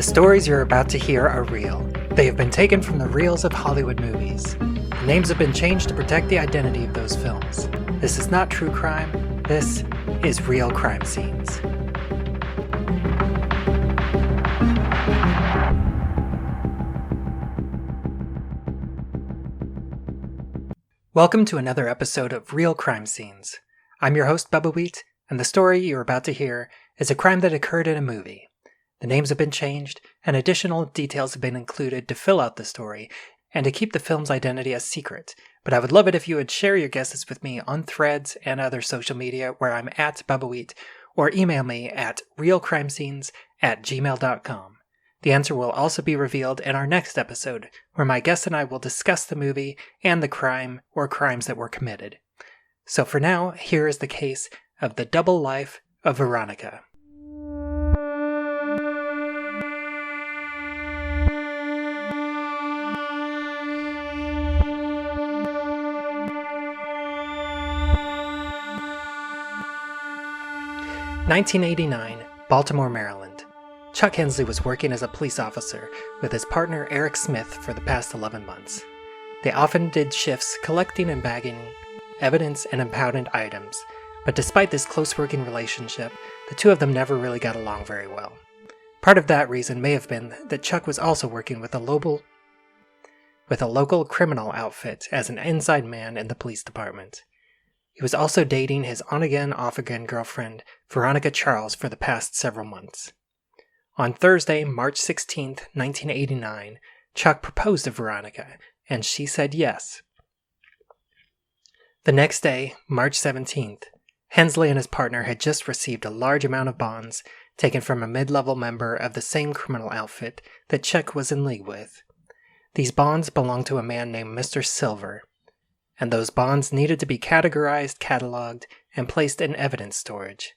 stories you're about to hear are real. They have been taken from the reels of Hollywood movies. The names have been changed to protect the identity of those films. This is not true crime. This is real crime scenes. Welcome to another episode of Real Crime Scenes. I'm your host, Bubbawheat, and the story you're about to hear is a crime that occurred in a movie. The names have been changed, and additional details have been included to fill out the story and to keep the film's identity a secret. But I would love it if you would share your guesses with me on Threads and other social media where I'm at Bubbawheat, or email me at realcrimescenes@gmail.com. The answer will also be revealed in our next episode, where my guest and I will discuss the movie and the crime or crimes that were committed. So for now, here is the case of the double life of Veronica. (1989) Baltimore, Maryland. Chuck Hensley was working as a police officer with his partner Eric Smith for the past 11 months. They often did shifts collecting and bagging evidence and impounded items, but despite this close working relationship, the two of them never really got along very well. Part of that reason may have been that Chuck was also working with a local criminal outfit as an inside man in the police department. He was also dating his on-again, off-again girlfriend, Veronica Charles, for the past several months. On Thursday, March 16, 1989, Chuck proposed to Veronica, and she said yes. The next day, March 17th, Hensley and his partner had just received a large amount of bonds taken from a mid-level member of the same criminal outfit that Chuck was in league with. These bonds belonged to a man named Mr. Silver, and those bonds needed to be categorized, cataloged, and placed in evidence storage.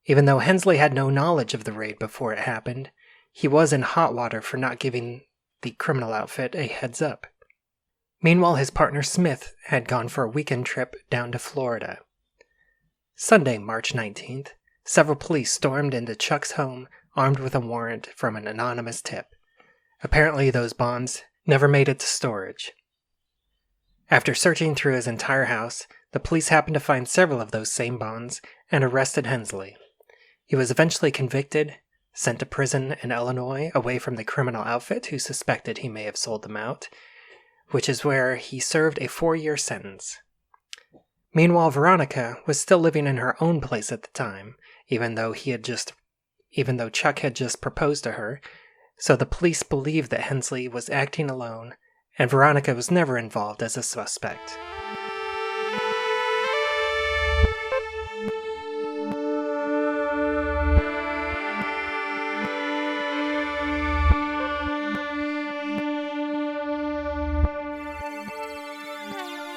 Even though Hensley had no knowledge of the raid before it happened, he was in hot water for not giving the criminal outfit a heads up. Meanwhile, his partner Smith had gone for a weekend trip down to Florida. Sunday, March 19th, several police stormed into Chuck's home armed with a warrant from an anonymous tip. Apparently, those bonds never made it to storage. After searching through his entire house, the police happened to find several of those same bonds and arrested Hensley. He was eventually convicted, sent to prison in Illinois away from the criminal outfit who suspected he may have sold them out, which is where he served a 4-year sentence. Meanwhile, Veronica was still living in her own place at the time, even though Chuck had just proposed to her, so the police believed that Hensley was acting alone, and Veronica was never involved as a suspect.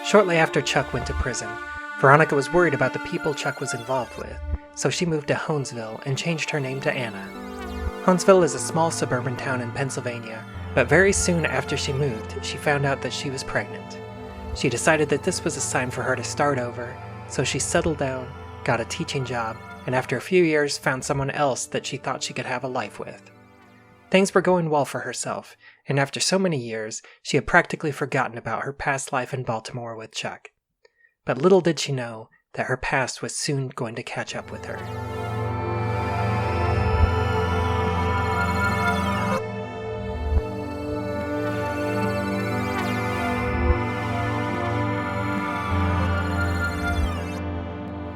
Shortly after Chuck went to prison, Veronica was worried about the people Chuck was involved with, so she moved to Honesville and changed her name to Anna. Honesville is a small suburban town in Pennsylvania, but very soon after she moved, she found out that she was pregnant. She decided that this was a sign for her to start over, so she settled down, got a teaching job, and after a few years found someone else that she thought she could have a life with. Things were going well for herself, and after so many years, she had practically forgotten about her past life in Baltimore with Chuck. But little did she know that her past was soon going to catch up with her.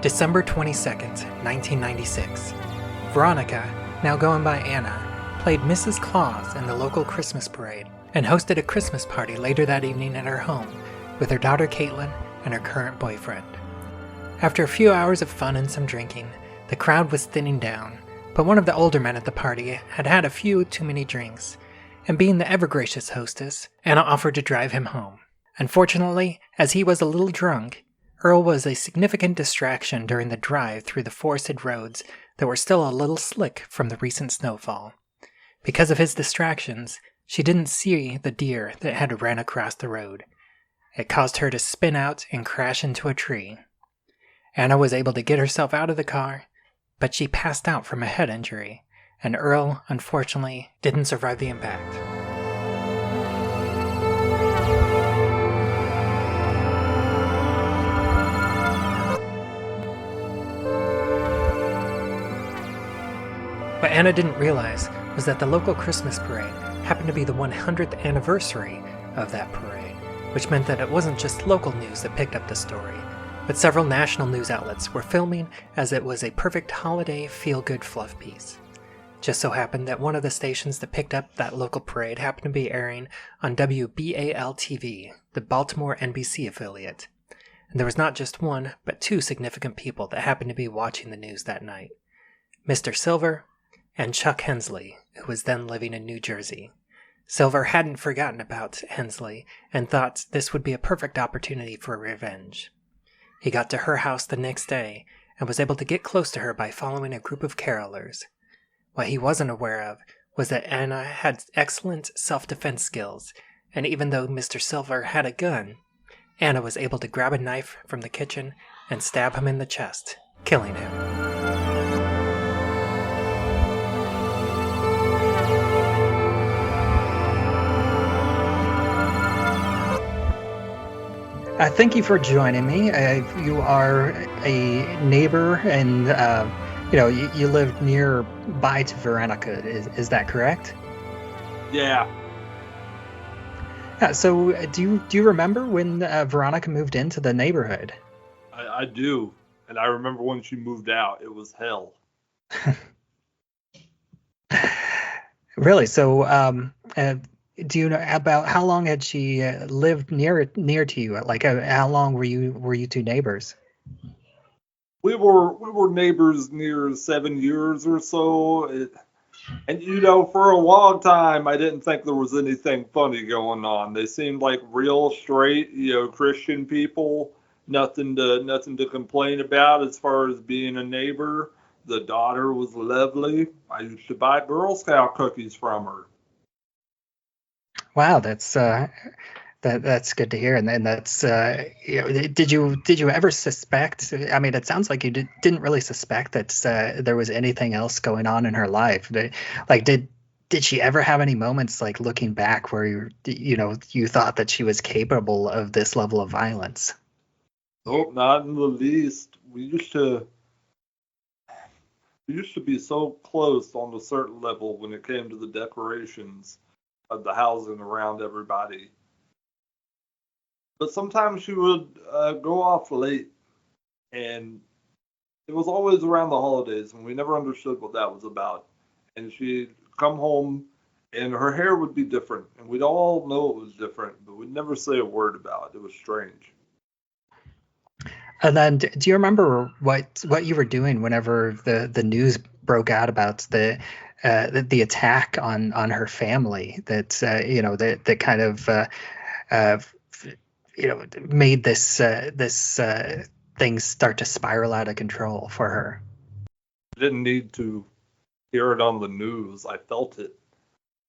December 22nd, 1996. Veronica, now going by Anna, played Mrs. Claus in the local Christmas parade and hosted a Christmas party later that evening at her home with her daughter Caitlin and her current boyfriend. After a few hours of fun and some drinking, the crowd was thinning down, but one of the older men at the party had had a few too many drinks, and being the ever-gracious hostess, Anna offered to drive him home. Unfortunately, as he was a little drunk, Earl was a significant distraction during the drive through the forested roads that were still a little slick from the recent snowfall. Because of his distractions, she didn't see the deer that had ran across the road. It caused her to spin out and crash into a tree. Anna was able to get herself out of the car, but she passed out from a head injury, and Earl, unfortunately, didn't survive the impact. What Anna didn't realize was that the local Christmas parade happened to be the 100th anniversary of that parade, which meant that it wasn't just local news that picked up the story, but several national news outlets were filming as it was a perfect holiday feel-good fluff piece. Just so happened that one of the stations that picked up that local parade happened to be airing on WBAL-TV, the Baltimore NBC affiliate. And there was not just one, but two significant people that happened to be watching the news that night. Mr. Silver and Chuck Hensley, who was then living in New Jersey. Silver hadn't forgotten about Hensley and thought this would be a perfect opportunity for revenge. He got to her house the next day and was able to get close to her by following a group of carolers. What he wasn't aware of was that Anna had excellent self-defense skills, and even though Mr. Silver had a gun, Anna was able to grab a knife from the kitchen and stab him in the chest, killing him. Thank you for joining me. You are a neighbor, and you live nearby to Veronica. Is that correct? Yeah. So, do you remember when Veronica moved into the neighborhood? I do, and I remember when she moved out. It was hell. Really? So, do you know about how long had she lived near to you? Like, how long were you two neighbors? We were neighbors near 7 years or so, and for a long time I didn't think there was anything funny going on. They seemed like real straight, Christian people. Nothing to complain about as far as being a neighbor. The daughter was lovely. I used to buy Girl Scout cookies from her. Wow, that's good to hear, and that's did you ever suspect? I mean, it sounds like you didn't really suspect that there was anything else going on in her life. Did she ever have any moments, like, looking back, where you thought that she was capable of this level of violence? Nope, not in the least. We used to be so close on a certain level when it came to the decorations of the housing around everybody. But sometimes she would go off late, and it was always around the holidays, and we never understood what that was about. And she'd come home, and her hair would be different, and we'd all know it was different, but we'd never say a word about it. It was strange. And then, do you remember what you were doing whenever the news broke out about the attack on her family? That kind of made this thing start to spiral out of control for her. I didn't need to hear it on the news. I felt it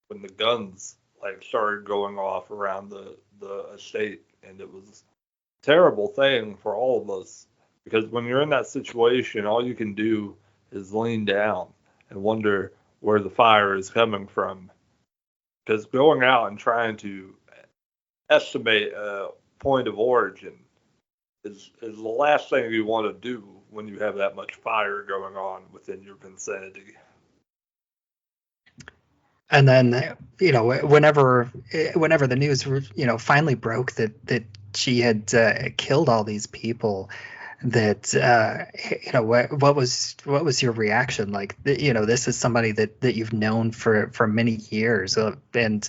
when the guns started going off around the estate, and it was terrible thing for all of us, because when you're in that situation, all you can do is lean down and wonder where the fire is coming from, because going out and trying to estimate a point of origin is the last thing you want to do when you have that much fire going on within your vicinity. And then, whenever the news, finally broke that she had killed all these people, that what was your reaction? Like, this is somebody that you've known for many years, and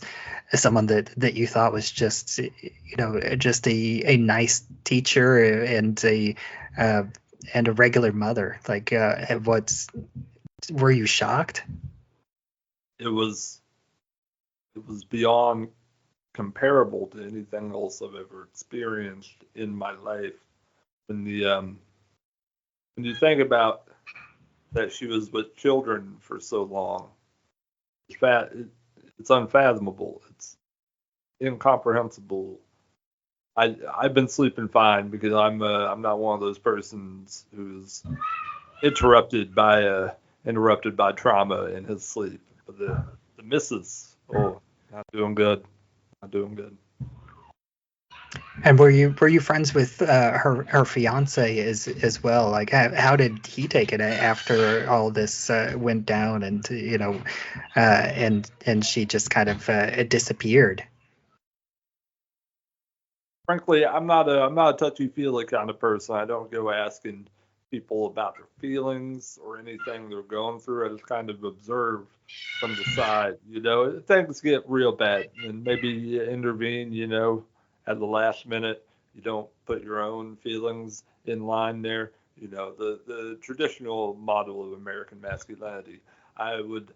someone that you thought was just a nice teacher and a regular mother. Like, were you shocked? It was beyond comparable to anything else I've ever experienced in my life. When you think about that she was with children for so long, it's unfathomable. It's incomprehensible. I've been sleeping fine because I'm not one of those persons who's interrupted by interrupted by trauma in his sleep. But the missus, oh, not doing good. Not doing good. And were you friends with her fiance as well? Like, how did he take it after all this went down, and and she just kind of disappeared? Frankly, I'm not a touchy feely kind of person. I don't go asking people about their feelings or anything they're going through. I just kind of observe from the side. Things get real bad, and maybe you intervene. At the last minute, you don't put your own feelings in line there. The traditional model of American masculinity. I would,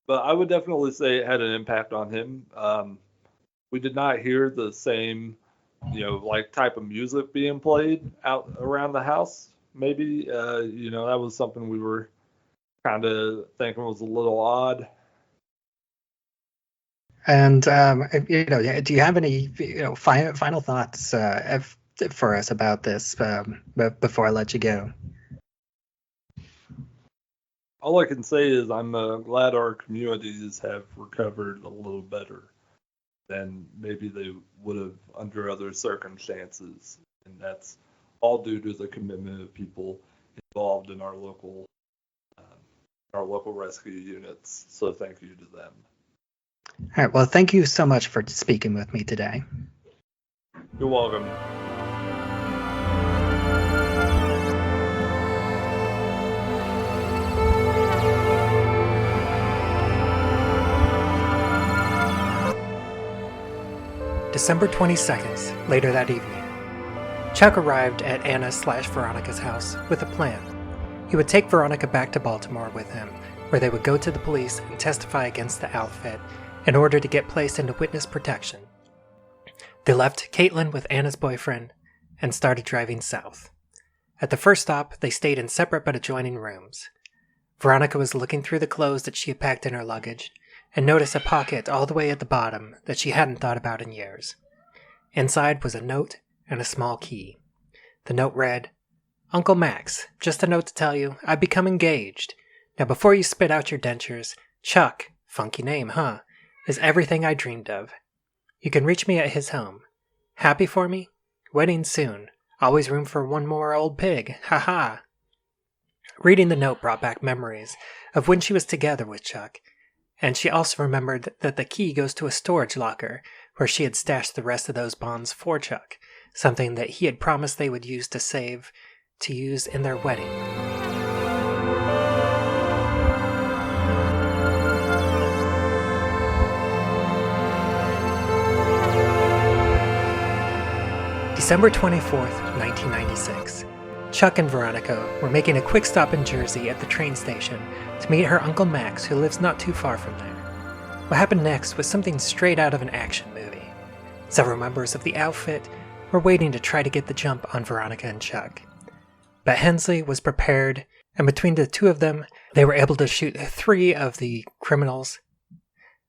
but I would definitely say it had an impact on him. We did not hear the same like type of music being played out around the house. Maybe, that was something we were kind of thinking was a little odd. And do you have any final thoughts for us about this before I let you go? All I can say is I'm glad our communities have recovered a little better than maybe they would have under other circumstances. And that's all due to the commitment of people involved in our local rescue units. So thank you to them. All right. Well, thank you so much for speaking with me today. You're welcome. December 22nd, later that evening. Chuck arrived at Anna/Veronica's house with a plan. He would take Veronica back to Baltimore with him, where they would go to the police and testify against the outfit in order to get placed into witness protection. They left Caitlin with Anna's boyfriend and started driving south. At the first stop, they stayed in separate but adjoining rooms. Veronica was looking through the clothes that she had packed in her luggage and noticed a pocket all the way at the bottom that she hadn't thought about in years. Inside was a note and a small key. The note read, "Uncle Max, just a note to tell you, I've become engaged. Now before you spit out your dentures, Chuck, funky name, huh, is everything I dreamed of. You can reach me at his home. Happy for me? Wedding soon. Always room for one more old pig. Ha ha." Reading the note brought back memories of when she was together with Chuck, and she also remembered that the key goes to a storage locker where she had stashed the rest of those bonds for Chuck, something that he had promised they would use to use in their wedding. December 24th, 1996. Chuck and Veronica were making a quick stop in Jersey at the train station to meet her Uncle Max, who lives not too far from there. What happened next was something straight out of an action movie. Several members of the outfit were waiting to try to get the jump on Veronica and Chuck. But Hensley was prepared, and between the two of them, they were able to shoot 3 of the criminals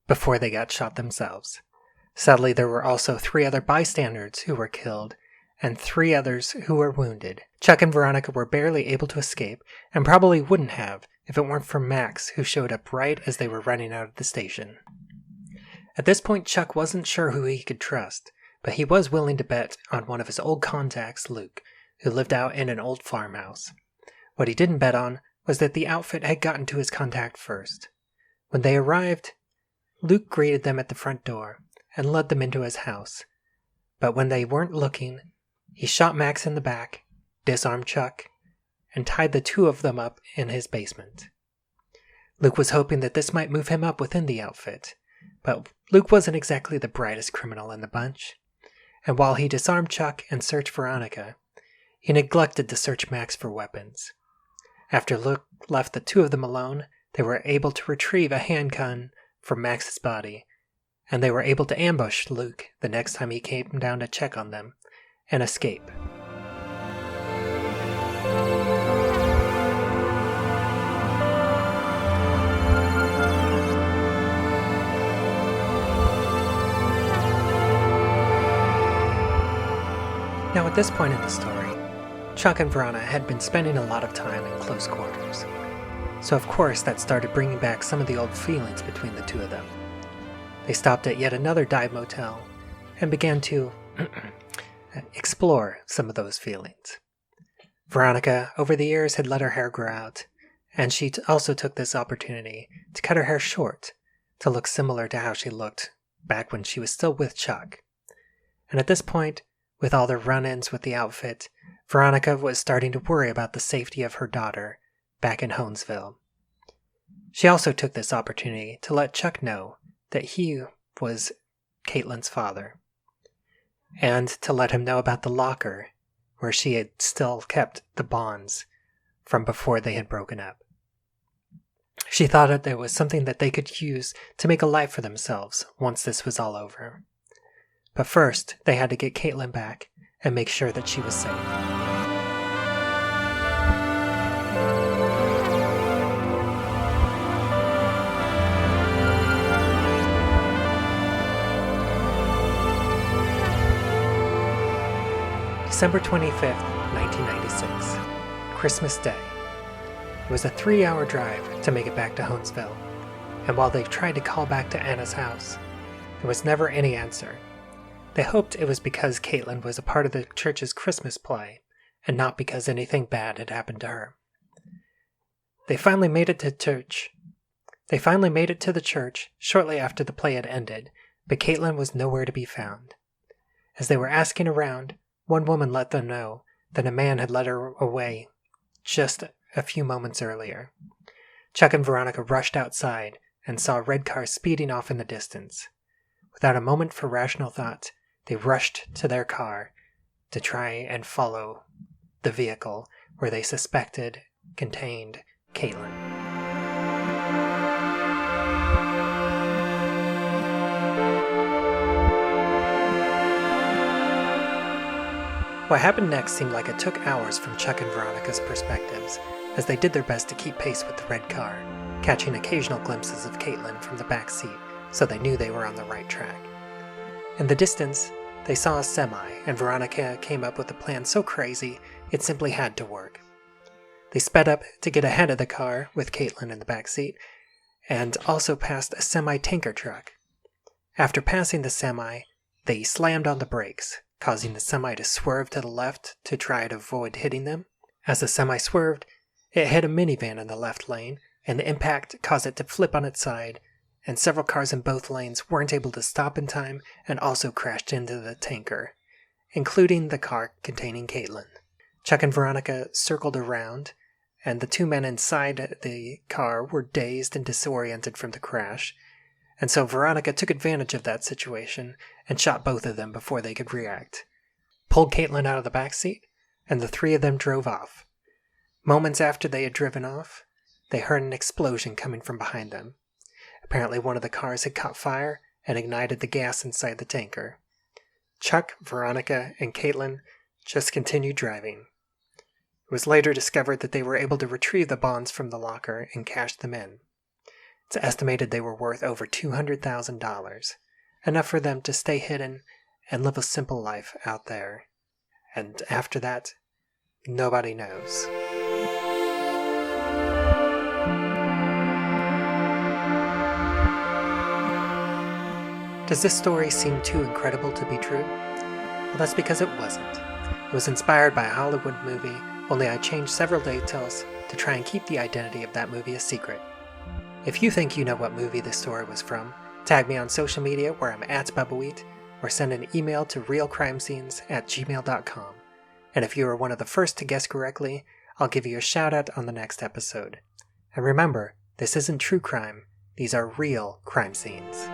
before they got shot themselves. Sadly, there were also 3 other bystanders who were killed, and 3 others who were wounded. Chuck and Veronica were barely able to escape, and probably wouldn't have if it weren't for Max, who showed up right as they were running out of the station. At this point, Chuck wasn't sure who he could trust, but he was willing to bet on one of his old contacts, Luke, who lived out in an old farmhouse. What he didn't bet on was that the outfit had gotten to his contact first. When they arrived, Luke greeted them at the front door and led them into his house. But when they weren't looking, he shot Max in the back, disarmed Chuck, and tied the 2 of them up in his basement. Luke was hoping that this might move him up within the outfit, but Luke wasn't exactly the brightest criminal in the bunch, and while he disarmed Chuck and searched Veronica, he neglected to search Max for weapons. After Luke left the 2 of them alone, they were able to retrieve a handgun from Max's body, and they were able to ambush Luke the next time he came down to check on them and escape. Now, at this point in the story, Chuck and Verona had been spending a lot of time in close quarters. so of course that started bringing back some of the old feelings between the two of them. They stopped at yet another dive motel and began to explore some of those feelings. Veronica, over the years, had let her hair grow out, and she also took this opportunity to cut her hair short to look similar to how she looked back when she was still with Chuck. And at this point, with all the run-ins with the outfit, Veronica was starting to worry about the safety of her daughter back in Honesville. She also took this opportunity to let Chuck know that he was Caitlin's father, and to let him know about the locker where she had still kept the bonds from before they had broken up. She thought that there was something that they could use to make a life for themselves once this was all over. But first, they had to get Caitlin back and make sure that she was safe. December 25th, 1996, Christmas Day. It was a 3-hour drive to make it back to Honesville, and while they tried to call back to Anna's house, there was never any answer. They hoped it was because Caitlin was a part of the church's Christmas play, and not because anything bad had happened to her. They finally made it to the church shortly after the play had ended, but Caitlin was nowhere to be found. As they were asking around, one woman let them know that a man had led her away just a few moments earlier. Chuck and Veronica rushed outside and saw a red car speeding off in the distance. Without a moment for rational thought, they rushed to their car to try and follow the vehicle where they suspected contained Caitlin. What happened next seemed like it took hours from Chuck and Veronica's perspectives, as they did their best to keep pace with the red car, catching occasional glimpses of Caitlin from the back seat, so they knew they were on the right track. In the distance, they saw a semi, and Veronica came up with a plan so crazy it simply had to work. They sped up to get ahead of the car with Caitlin in the back seat, and also passed a semi-tanker truck. After passing the semi, they slammed on the brakes, causing the semi to swerve to the left to try to avoid hitting them. As the semi swerved, it hit a minivan in the left lane, and the impact caused it to flip on its side, and several cars in both lanes weren't able to stop in time and also crashed into the tanker, including the car containing Caitlin. Chuck and Veronica circled around, and the two men inside the car were dazed and disoriented from the crash, and so Veronica took advantage of that situation and shot both of them before they could react, pulled Caitlin out of the back seat, and the three of them drove off. Moments after they had driven off, they heard an explosion coming from behind them. Apparently one of the cars had caught fire and ignited the gas inside the tanker. Chuck, Veronica, and Caitlin just continued driving. It was later discovered that they were able to retrieve the bonds from the locker and cash them in. It's estimated they were worth over $200,000, enough for them to stay hidden and live a simple life out there. And after that, nobody knows. Does this story seem too incredible to be true? Well, that's because it wasn't. It was inspired by a Hollywood movie, only I changed several details to try and keep the identity of that movie a secret. If you think you know what movie this story was from, tag me on social media where I'm at Bubbawheat, or send an email to realcrimescenes@gmail.com. And if you are one of the first to guess correctly, I'll give you a shout out on the next episode. And remember, this isn't true crime, these are real crime scenes.